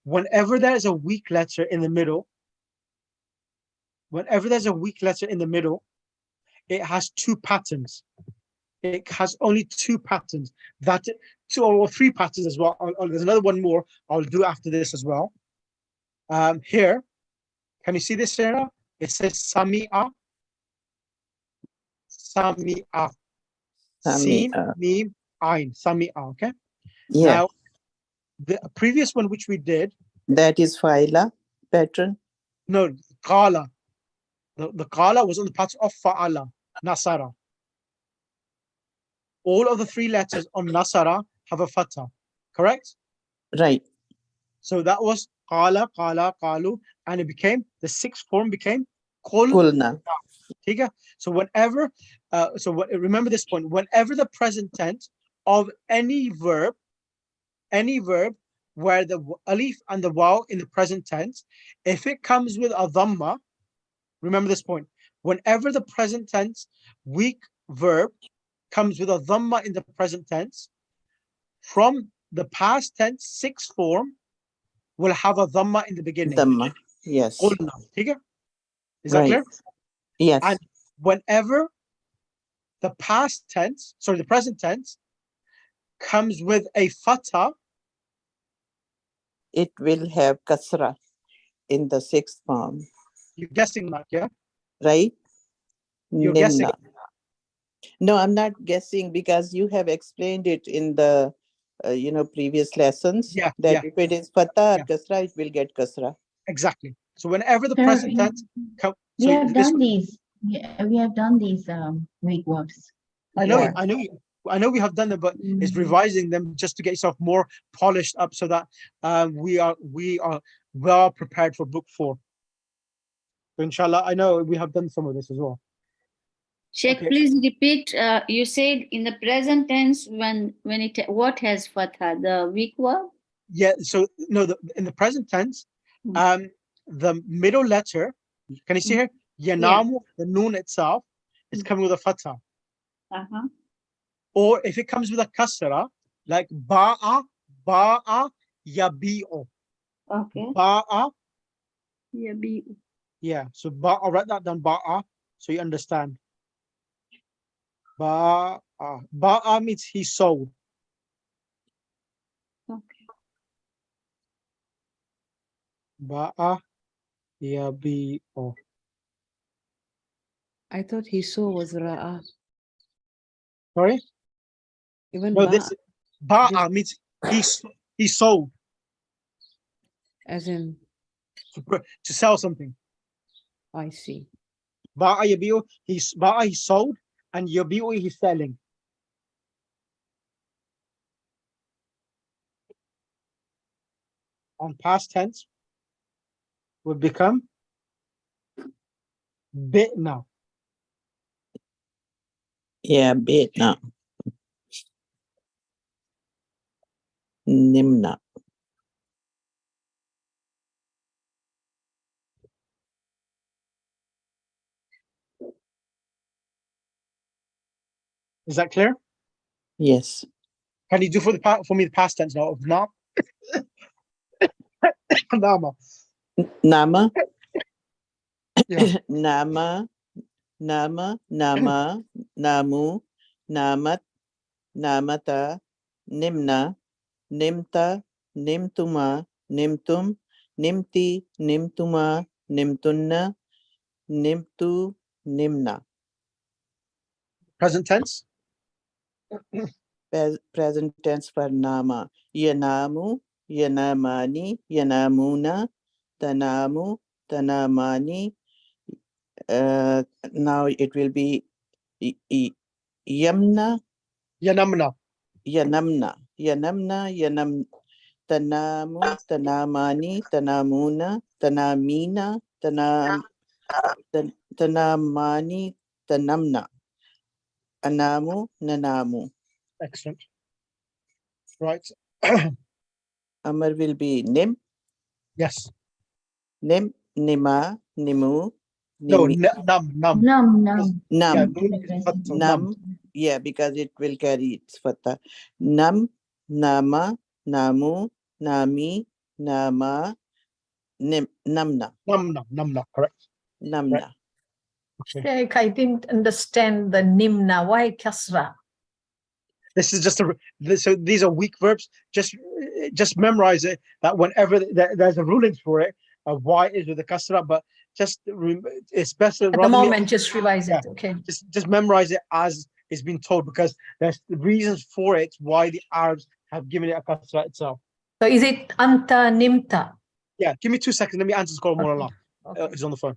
Whenever there is a weak letter in the middle, it has two patterns. It has only two patterns. That two or three patterns as well. There's another one more I'll do after this as well. Here, can you see this, Sarah? It says Sami'a. Sami'a. Sin, Mim, Ain. Sami'a. Okay. Yeah. Now, the previous one which we did. That is Faila pattern. No, Qala. The Qala was on the pattern of Fa'ala, Nasara. All of the three letters on Nasara have a fatha, correct? Right. So that was Qala, Qala, Qalu, and it became, the sixth form became Qul. Qulna. So whenever, remember this point, whenever the present tense of any verb where the alif and the waw in the present tense, if it comes with a dhamma, remember this point, whenever the present tense weak verb comes with a dhamma in the present tense, from the past tense sixth form will have a dhamma in the beginning. Dhamma, yes. Qulna. Is that clear? Yes. And whenever the present tense comes with a fatha, it will have kasra in the sixth form, you're guessing that, yeah? right? You're guessing. Nimna. No, I'm not guessing because you have explained it in the previous lessons Yeah, that yeah, if it is fatah or yeah. kasra, it will get kasra. Exactly. So whenever the Sir, present tense comes, we so have this, done these. We have done these weak verbs. I know, Yeah. I know we have done them, but it's revising them just to get yourself more polished up so that we are well prepared for book 4. So inshallah, I know we have done some of this as well. Sheikh, Okay. please repeat. You said in the present tense when it what has fatha, the weak verb? Yeah. So no, in the present tense, the middle letter, can you see here? Yanamu, the noon itself, is coming with a fatha. Uh-huh. Or if it comes with a kasra, like ba'a, yabi'u. Okay. Ba'a, Yabi. yeah. So ba'a, write that down, ba'a, so you understand. Ba'a. Ba'a means he sold. Okay. Ba'a, yabi'u. I thought he saw was ra'a. Sorry? Even No, ba, this ba'a means he sold. as in, To sell something. I see. Ba'a yabi'u, ba'a he sold, and yabi'u he's selling. On past tense would become bi'na. Yeah, bitna. Nimna. Is that clear? Yes. Can you do for me the past tense now of na? Nama. Nama. Yeah. Nama. Nama. Nama. Namu. Namat. Namata. Nimna. Nimta. Nimtuma. Nimtum. Nimti. Nimtuma. Nimtunna. Nimtu. Nimna. Present tense. Present tense for nama. Yanamu, yanamani, yanamuna, tanamu, tanamani. Now it will be yamna, Yanamna. yanamna, yanam, tanamu, tanamani, tanamuna, tanamina, tanamani, tanamna, anamu, nanamu. Excellent. Right. Amar will be nim, Yes. nim, nima, nimu, No, nimi, nam. Num. Yeah, nam, noon is fatha, so nam. Yeah, because it will carry its fatha. Nam, nama, namu, nami, nama, namna, Namna. Correct. namna. Okay. Sheikh, I didn't understand the nimna. Why kasra? This is just so these are weak verbs. Just memorize it. That whenever there's a ruling for it, why is with the kasra, but it's better At the rather moment, just revise it. yeah, Okay. just memorize it as it's been told, because there's the reasons for it why the Arabs have given it a kasra itself. So is it anta nimta? Yeah, give me 2 seconds. Let me answer this call. More Okay. he's on the phone.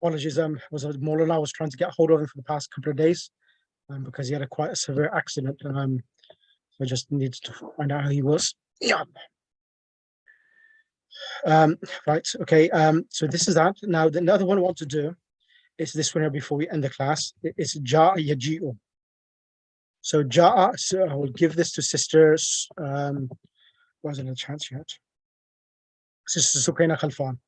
Apologies, was Maulana. I was trying to get hold of him for the past couple of days, because he had quite a severe accident. So I just needed to find out how he was. Yeah. Right. Okay. So this is that. Now the other one I want to do is this one here before we end the class. It's Ja'a Yaji'u. So Ja'a. So I will give this to sisters. Wasn't a chance yet. Sister Sukaina Khalfan.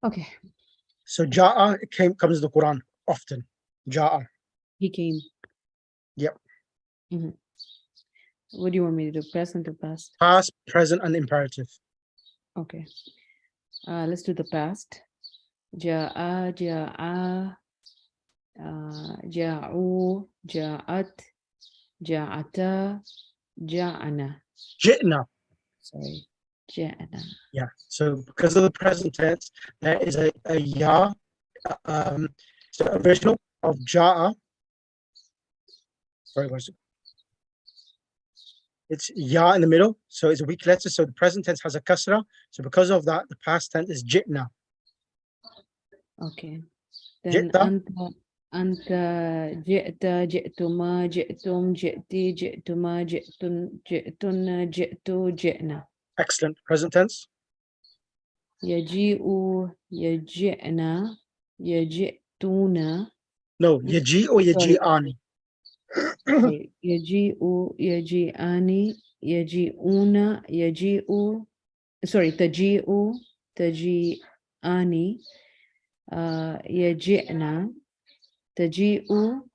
Okay. So Ja'a comes in the Quran often. Ja'a. He came. Yep. Mhm. What do you want me to do? Present or past? Past, present, and imperative. Okay. Let's do the past. Ja'a, ja'a, ja'u, ja'at, ja'ata, ja'ana. Ji'na. Sorry. Ja'ana. Yeah. So because of the present tense, there is a ya. So original of Ja'a. Sorry, where's it? It's ya in the middle, so it's a weak letter. So the present tense has a kasra. So because of that, the past tense is jitna. Okay. Then Jitta. anta, ji'ta, ji'tuma, ji'tum, ji'ti, ji'tuma, ji'tun, ji'tunna, ji'tu, ji'na. Excellent. Present tense. Yaji'u, yaji'na, yaji'tuna. No, yaji or yaji'ani. Sorry. Yaji'u, yaji'ani, yaji'una, yaji'u. Sorry, taji'u, taji'ani, yaji'na, taji'u,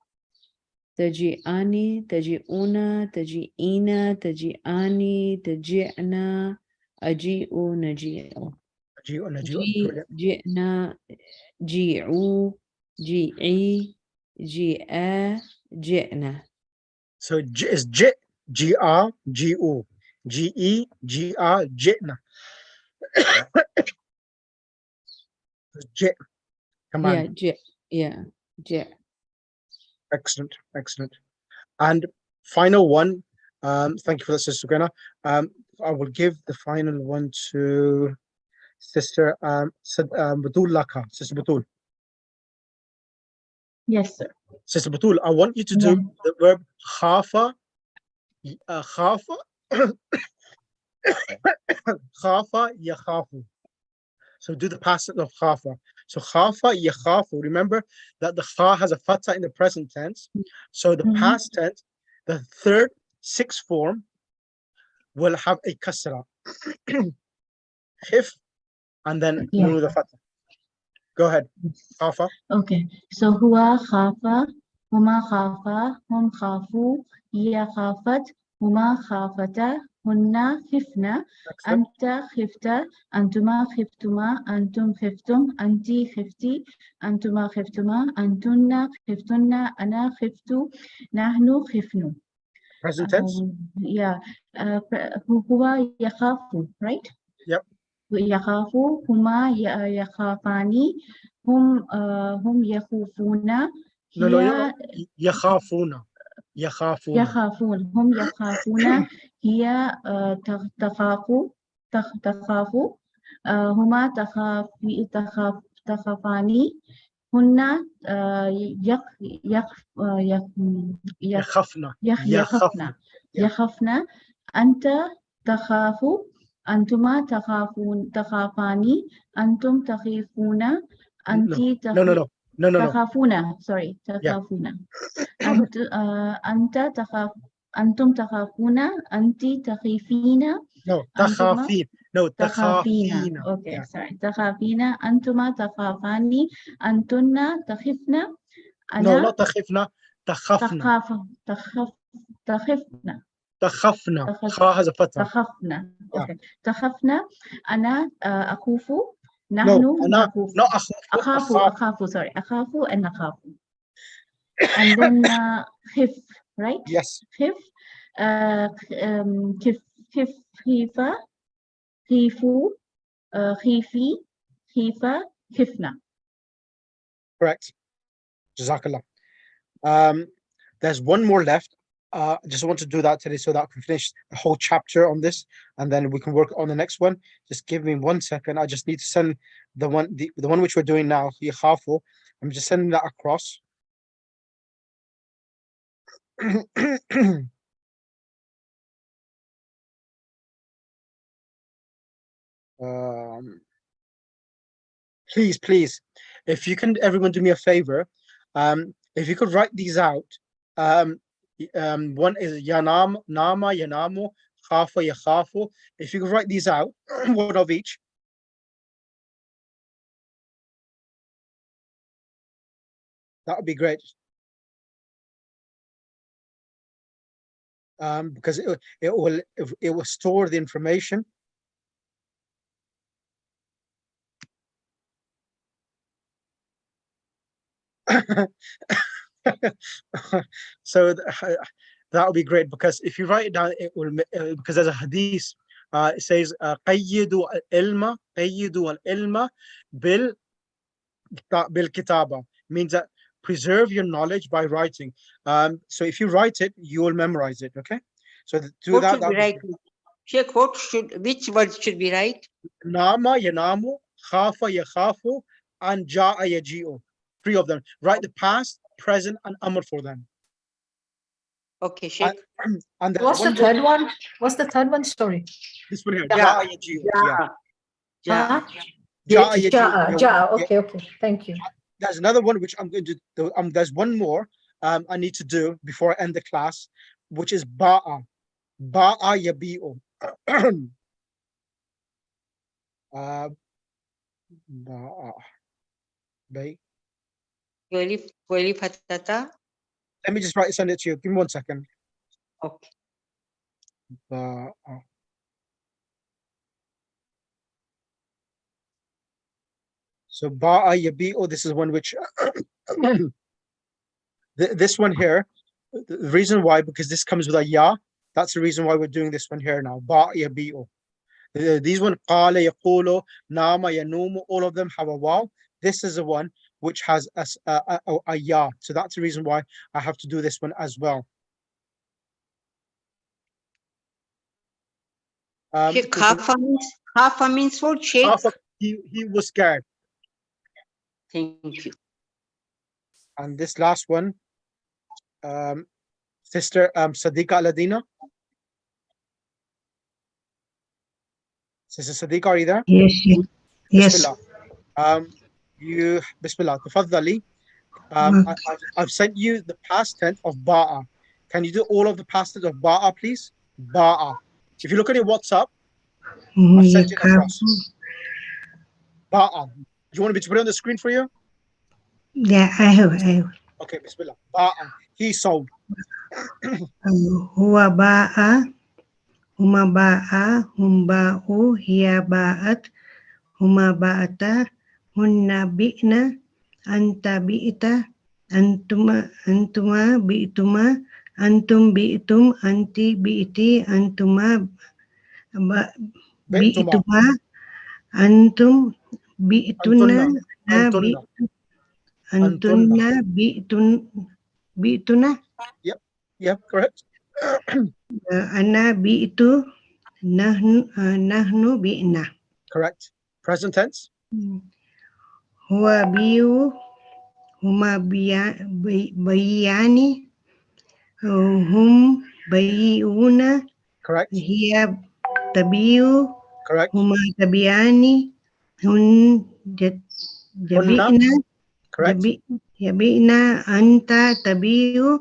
taji'ani, taji'una, taji'ina, taji'ani, taji'na, aji'u, naji'u. Naji'u, naji'u. Brilliant. Ji'na, ji'u, ji'i, ji'a, ji'na. So is jit, G-R, G-U, G-E, G-R, jitna. Jit. Command. Yeah. Excellent. Excellent. And final one. Thank you for that, Sister Gwenna. I will give the final one to Sister Batul Laka. Sister Batul. Yes, sir. Sister Batul, I want you to do the verb khafa, khafa, khafa, yakhafu. So do the past of khafa. So khafa, yakhafu. Remember that the kha has a fatha in the present tense. So the past tense, the third, sixth form, will have a kasra. Khif, and then nunu the fatha. Go ahead. Khafa. Okay. So huwa khafa, huma khafa, hum khafu, hiya khafat, huma khafata, hunna khifna, anta khifta, antuma khiftuma, antum khiftum, anti khifti, antuma khiftuma, antunna khiftunna, ana khiftu, nahnu khifnu. Present tense. Yeah. Huwa yakhafu, right? Yep. yakhafu, huma yakhafani, hum yakhufuna, No. Yakhafuna. yakhafun, hum yakhafuna, hiya takhafu, huma takhafani, hunna yakhafna, anta takhafu, antuma takhafani, antum takhifuna, anti takhafuna. Sorry, takhafuna. Anta antum takhafuna, anti takhifina. No, takhafin. No, takhafina. Okay, sorry. Takhafina, antuma takhafani, antunna takhifna. No, not takhifna. Takhafna. Takhifna. Takhafna. Kha has a fatha. Takhafna. Okay. Takhafna. Ana akhufu. No, Nahnu ana, nakhufu. not Akhafu. Sorry. Akhafu and nakhafu. And then khif, right? Yes. Khif. Khifa. Khifu. Khifi. Khifa. Khifna. Correct. Jazakallah. There's one more left. I just want to do that today so that I can finish the whole chapter on this, and then we can work on the next one. Just give me 1 second. I just need to send the one which we're doing now. Yakhafu. I'm just sending that across. Please, if you can, everyone do me a favor. If you could write these out. One is Yanam, Nama, Yanamu, Khafa, Yakhafu. If you could write these out, one of each. That would be great. Because it will store the information. So that would be great, because if you write it down, it will because there's a hadith. It says قيدوا العلم بالكتابة, means that preserve your knowledge by writing. So if you write it, you will memorize it. Okay, so do that. What should be right? Sheikh, which words should be right? Nama yanamu, khafa yakhafu, and ja'a yaji'u. 3 of them. Write the past, present, and amr for them. Okay, Sheikh. And What's the third one? What's the third one? Sorry. This one here. Ja. Ja'a yaji'u. Ja. Ja'a yaji'u. Ja. Okay. Thank you. There's another one which I'm going to do. There's one more I need to do before I end the class, which is ba'a. Ba'a yabi'u. Ba'a. Bay. Fatata. Let me just send it to you. Give me 1 second. Okay. So ba'a yabi'u, this is one which this one here, the reason why, because this comes with a ya, that's the reason why we're doing this one here now. Ba'a yabi'u. These one, qala yaqulu, nama yanumu, all of them have a waw. This is the one which has a ya. So that's the reason why I have to do this one as well. Sheikh, Khafa means what, Sheikh? He was scared. Thank you. And this last one, Sister Sadiqa Aladina. Sister Sadiqa, are you there? Yes, yes. Bismillah. Bismillah, tafaddali. I've sent you the past tense of ba'a. Can you do all of the past tense of ba'a, please? Ba'a. If you look at your WhatsApp, I've sent it across. Ba'a. Do you want me to put it on the screen for you? Yeah, I have. Okay, Bismillah. Ba'a. He sold. Huwa ba'a, huma ba'a, hum ba'u, hiya ba'at, huma ba'ata, hunna bi'na, anta bi'ta, antuma bi'tuma, antum bi'tum, anti bi'ti, antuma bi'tuma, antum bi'tuna, antunna bi'tuna. Yep, correct. Ana bi'tu, nahnu bi'na. Correct. Present tense. Huwa bi'u, huma bayani, hum bayi'una. Correct. Hiya tabi'u. Correct. Huma tabi'ani, hun jabi'na. Correct. Jabi'na, anta tabi'u.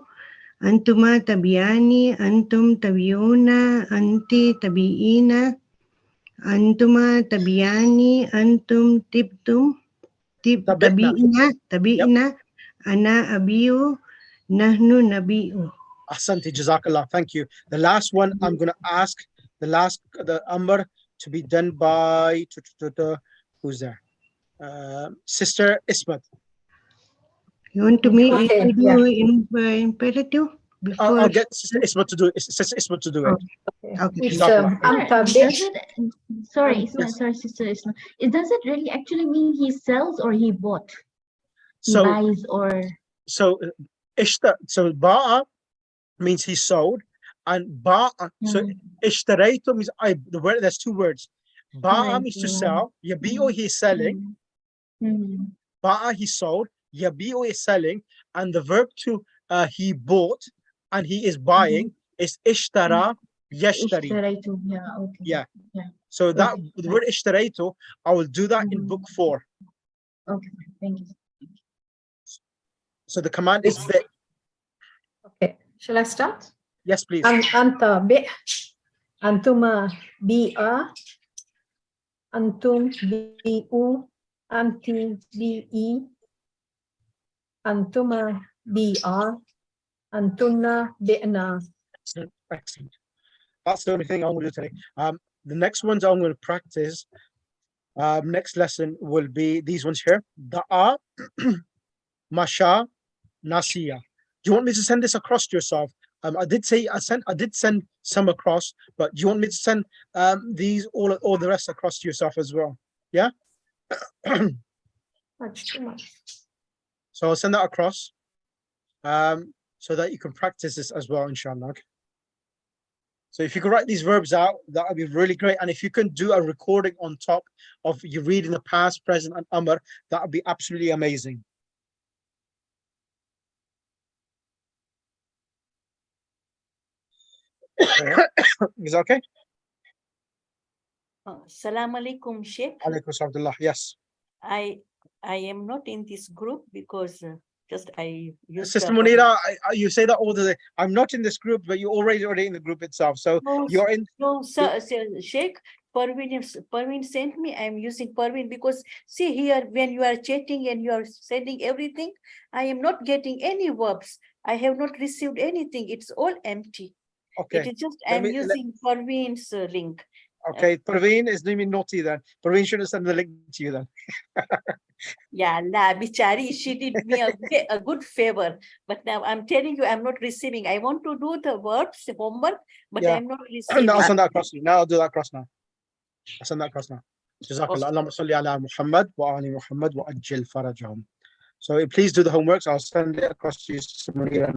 Antuma tabi'ani, antum tabi'una, anti tabi'ina, antuma tabi'ani, antum tibtum, tabi'ina, ana abi'u, nahnu nabi'u. Ahsanti, Jazakallah. Thank you. The last one, I'm going to ask the Amr to be done by who's there? Sister Ismat. You want me to do imperative? I'll get Sister Ismat to do it. Sister Ismat to do it. Okay. Sorry, Sister Isma. Does it really actually mean he sells or he bought? He buys or? So ba'a means he sold, and ba'a. So ishtaraytu means the word. There's two words. Ba'a means to sell. Yabi'u, he's selling. Ba'a, he sold. Yabi'u is selling, and the verb to he bought and he is buying is ishtara yashtari. اشتريته. Yeah, okay. Yeah. Yeah. So that the word ishtaraytu, I will do that in book 4. Okay, thank you. So the command is bi. Okay, shall I start? Yes, please. Anta bi, antuma bi'a, antum bi'u, anti bi'i, antuma bi'a, antunna bi'na. Excellent. Excellent. That's the only thing I'm going to do today. The next ones I'm going to practice. Next lesson will be these ones here. Da'a, masha, nasiya. Do you want me to send this across to yourself? I did send some across, but do you want me to send these all the rest across to yourself as well? Yeah. Much too much. So I'll send that across, so that you can practice this as well, inshallah. Okay? So if you could write these verbs out, that would be really great. And if you can do a recording on top of you reading the past, present, and amr, that would be absolutely amazing. Is that okay? Assalamu alaikum, Sheikh. Alaikum salam. Yes. I am not in this group because just I used Sister to Munira, you say that all the day. I'm not in this group, but you're already in the group itself. So you're in. No, sir, Sheikh, Parveen sent me. I'm using Parveen because see here, when you are chatting and you are sending everything, I am not getting any verbs. I have not received anything. It's all empty. Okay. It is just I'm using Parveen's link. Okay, Parveen is naming naughty then. Parveen should have sent the link to you then. Yeah, la bichari, she did me a good favor. But now I'm telling you, I'm not receiving. I want to do the verbs, homework, but Yeah. I'm not receiving. No, I'll send that across to you. Now I'll do that across now. I'll send that across now. Jazakallah. Allahumma salli ala Muhammad wa ali Muhammad wa ajil farajahum. So please do the homeworks. I'll send it across to you, Sister Munira.